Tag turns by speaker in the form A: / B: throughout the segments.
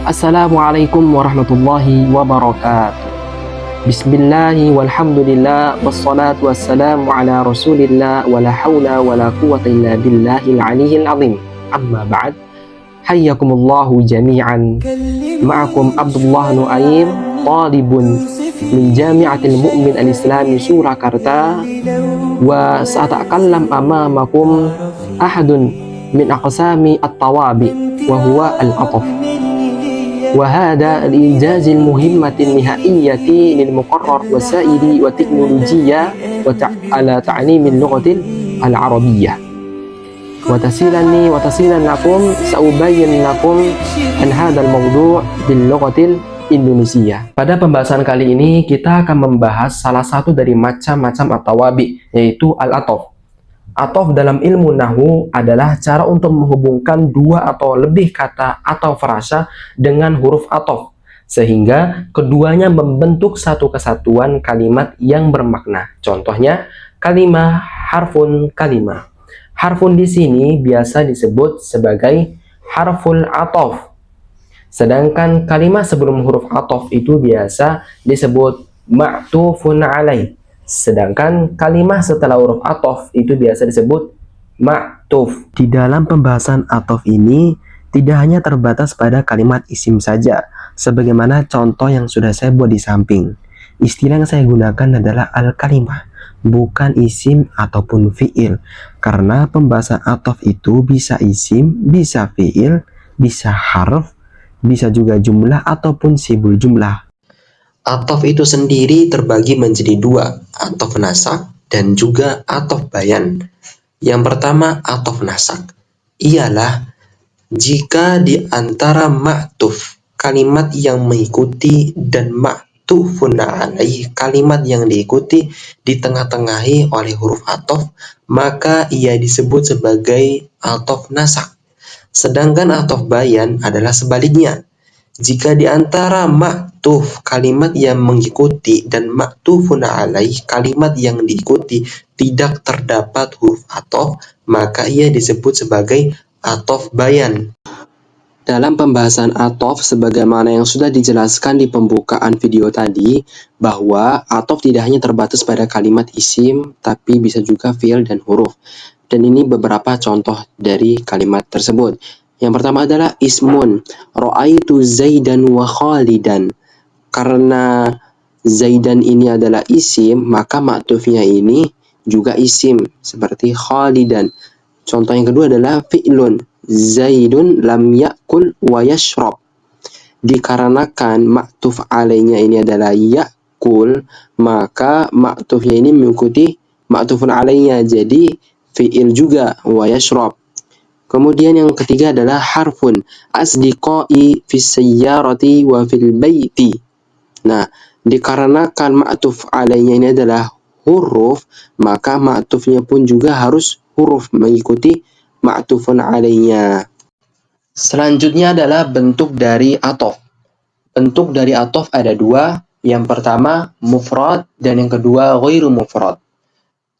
A: Assalamualaikum warahmatullahi wabarakatuh. Bismillahi walhamdulillah wassalatu wassalamu ala rasulillah wala hawla wala quwwata illa billahil aliyyil azim. Amma ba'd. Hayyakumullahu jami'an. Ma'akum Abdullah Nuaim, talibun min Jami'atil Mu'min Al-Islami Surakarta, wa sa'atakallam amamakum ahadun min aqsami at-tawabi wa huwa al-'athaf. وهذا الإنجاز المهمة النهائية للمقرر وسائل وتكنولوجيا على تعليم اللغة العربية. وتسهيلا لكم سأبين لكم عن هذا الموضوع باللغة الإندونيسية. Pada pembahasan kali ini kita akan membahas salah satu dari macam-macam at-tawabi, yaitu al-'athaf. Athof dalam ilmu nahwu adalah cara untuk menghubungkan dua atau lebih kata atau frasa dengan huruf athof, sehingga keduanya membentuk satu kesatuan kalimat yang bermakna. Contohnya, kalimah, harfun, kalimah. Harfun di sini biasa disebut sebagai harful athof. Sedangkan kalimat sebelum huruf athof itu biasa disebut ma'tufun alaih. Sedangkan kalimat setelah huruf athof itu biasa disebut ma'tuf. Di dalam pembahasan athof ini tidak hanya terbatas pada kalimat isim saja, sebagaimana contoh yang sudah saya buat di samping. Istilah yang saya gunakan adalah al-kalimah, bukan isim ataupun fi'il, karena pembahasan athof itu bisa isim, bisa fi'il, bisa harf, bisa juga jumlah ataupun sibul jumlah. Athof itu sendiri terbagi menjadi dua, athof nasak dan juga athof bayan. Yang pertama, athof nasak ialah jika di antara ma'tuf, kalimat yang mengikuti, dan ma'tufun alaih, kalimat yang diikuti, ditengah-tengahi oleh huruf athof, maka ia disebut sebagai athof nasak. Sedangkan athof bayan adalah sebaliknya. Jika di antara ma'tuf, kalimat yang mengikuti, dan ma'tufun alaih, kalimat yang diikuti, tidak terdapat huruf athof, maka ia disebut sebagai athof bayan. Dalam pembahasan athof, sebagaimana yang sudah dijelaskan di pembukaan video tadi, bahwa athof tidak hanya terbatas pada kalimat isim, tapi bisa juga fi'il dan huruf. Dan ini beberapa contoh dari kalimat tersebut. Yang pertama adalah ismun, ra'aitu Zaidan wa Khalidan. Karena Zaidan ini adalah isim, maka ma'tufnya ini juga isim, seperti Khalidan. Contoh yang kedua adalah fi'lun, Zaidun lam ya'kul wa yashrab. Dikarenakan ma'tuf alaihnya ini adalah ya'kul, maka ma'tufnya ini mengikuti ma'tufun alaihnya, jadi fi'il juga, wa yashrab. Kemudian yang ketiga adalah harfun, asdiqai fis sayyarati wa fil baiti. Nah, dikarenakan ma'tuf alaihnya ini adalah huruf, maka ma'tufnya pun juga harus huruf mengikuti ma'tufun alaihnya. Selanjutnya adalah bentuk dari athof. Bentuk dari athof ada dua. Yang pertama mufrad dan yang kedua ghairu mufrad.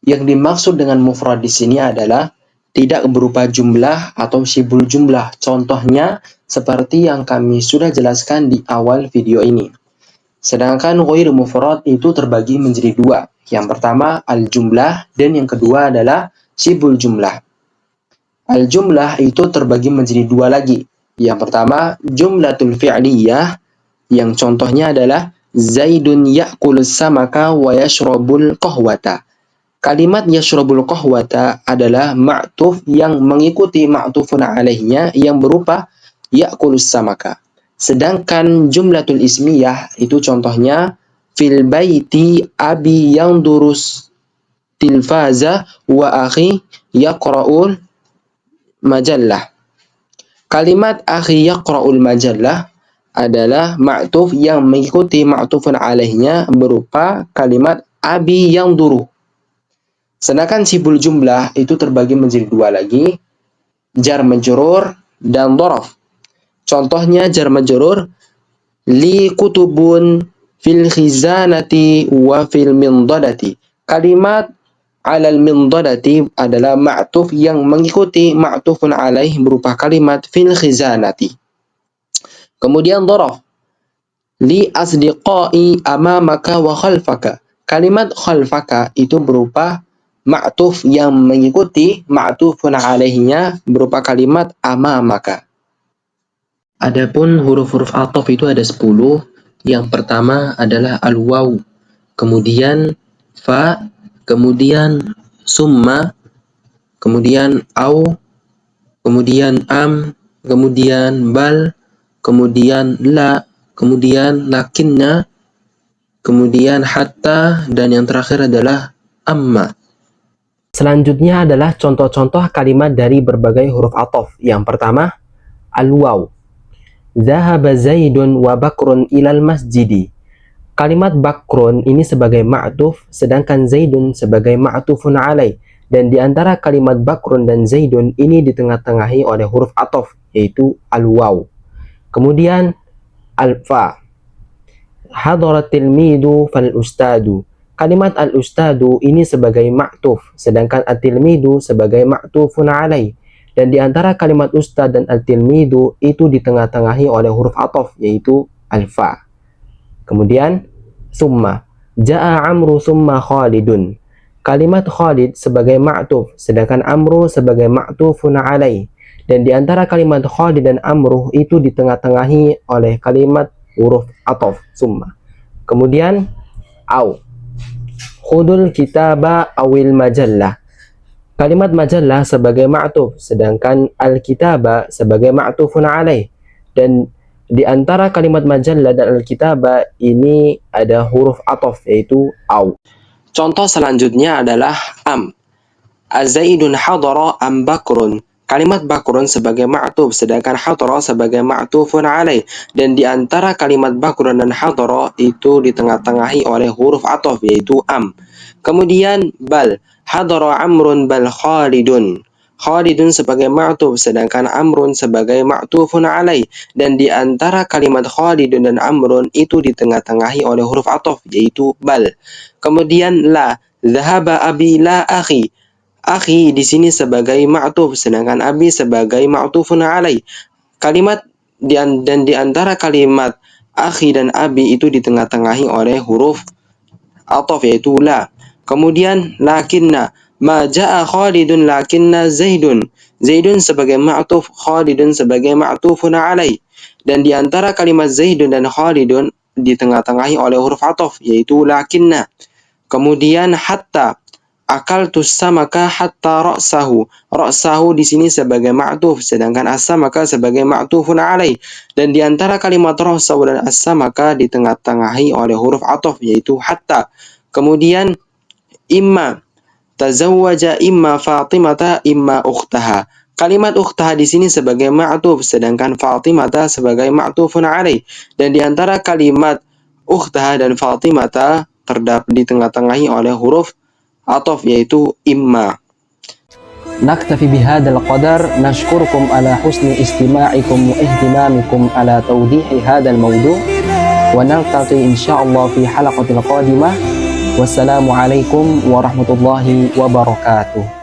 A: Yang dimaksud dengan mufrad di sini adalah tidak berupa jumlah atau sibul jumlah. Contohnya seperti yang kami sudah jelaskan di awal video ini. Sedangkan ghairu mufrad itu terbagi menjadi dua. Yang pertama al-jumlah dan yang kedua adalah sibul jumlah. Al-jumlah itu terbagi menjadi dua lagi. Yang pertama jumlatul fi'liyah, yang contohnya adalah Zaidun ya'kulus samaka wa yashrabul qahwata. Kalimat yashrabul qahwata adalah ma'tuf yang mengikuti ma'tufun alaihnya yang berupa ya'kulus samaka. Sedangkan jumlatul ismiyah itu contohnya fil baiti abi yang durus tilfaza wa akhi yaqra'ul majallah. Kalimat akhi yaqra'ul majallah adalah ma'tuf yang mengikuti ma'tufun alaihnya berupa kalimat abi yang duru. Sedangkan sibul jumlah itu terbagi menjadi dua lagi, jar majrur dan dhorof. Contohnya jar majrur, li kutubun fil khizanati wa fil mindadati. Kalimat alal mindadati adalah ma'tuf yang mengikuti ma'tufun alaih berupa kalimat fil khizanati. Kemudian dhorof, li asdiqai amamaka wa khalfaka. Kalimat khalfaka itu berupa ma'tuf yang mengikuti ma'tufun alaihinya berupa kalimat amamaka. Adapun huruf-huruf ataf itu ada 10. Yang pertama adalah al-waw, kemudian fa, kemudian summa, kemudian au, kemudian am, kemudian bal, kemudian la, kemudian lakinna, kemudian hatta, dan yang terakhir adalah amma. Selanjutnya adalah contoh-contoh kalimat dari berbagai huruf ataf. Yang pertama, al-waw. Zahaba Zaidun wa Bakrun ilal masjidi. Kalimat Bakrun ini sebagai ma'tuf, sedangkan Zaidun sebagai ma'tufun alaih. Dan di antara kalimat Bakrun dan Zaidun ini ditengah-tengahi oleh huruf ataf, yaitu al-waw. Kemudian al-fa. Hadarat tilmidu fal ustadu. Kalimat al-ustadu ini sebagai ma'tuf, sedangkan at-tilmidu sebagai ma'tufun alaih. Dan di antara kalimat ustad dan al-tilmidu itu ditengah-tengahi oleh huruf ataf, yaitu al-fa. Kemudian summa. Ja'a Amru summa Khalidun. Kalimat Khalid sebagai ma'tuf, sedangkan Amru sebagai ma'tufun alaih. Dan di antara kalimat Khalid dan Amru itu ditengah-tengahi oleh kalimat huruf ataf, summa. Kemudian au. Khudul kitaba awil majallah. Kalimat majallah sebagai ma'tuf, sedangkan al-kitaba sebagai ma'tufun alaih. Dan di antara kalimat majallah dan al-kitaba ini ada huruf ataf, yaitu au. Contoh selanjutnya adalah am. Azaidun hadara am bakrun. Kalimat bakrun sebagai ma'tuf, sedangkan hadara sebagai ma'tufun alaih. Dan di antara kalimat bakrun dan hadara itu ditengah-tengahi oleh huruf ataf, yaitu am. Kemudian bal. Hadara Amrun bal Khalidun. Khalidun sebagai ma'tuf, sedangkan Amrun sebagai ma'tufun alaih. Dan di antara kalimat Khalidun dan Amrun itu ditengah-tengahi oleh huruf ataf, yaitu bal. Kemudian la. Zahaba abi la akhi. Akhi di sini sebagai ma'tuf, sedangkan abi sebagai ma'tufun alaih. Kalimat dan di antara kalimat akhi dan abi itu ditengah-tengahi oleh huruf ataf, yaitu la. Kemudian lakinna. Ma ja'a Khalidun lakinna Zaidun. Zaidun sebagai ma'tuf, Khalidun sebagai ma'tufun alaih. Dan di antara kalimat Zaidun dan Khalidun ditengah-tengahi oleh huruf ataf, yaitu lakinna. Kemudian hatta. Akaltus samaka hatta ra'sahu. Ra'sahu di sini sebagai ma'tuf, sedangkan as-samaka sebagai ma'tufun alaih. Dan di antara kalimat ra'sahu dan as-samaka ditengah-tengahi oleh huruf ataf, yaitu hatta. Kemudian imma. Tazawwaja imma Fatimata imma ukhtaha. Kalimat ukhtaha di sini sebagai ma'tuf, sedangkan Fatimata sebagai ma'tufun alaih. Dan di antara kalimat ukhtaha dan Fatimata terdapat di tengah-tengahi oleh huruf ataf, yaitu imma. Naktafi bihadzal qadar, nashkurukum ala husni istima'ikum wa ihtimamikum ala tawdihi hadzal mawdu', wa naltaqi insyaallah fi halaqatil qadimah. Wassalamualaikum warahmatullahi wabarakatuh.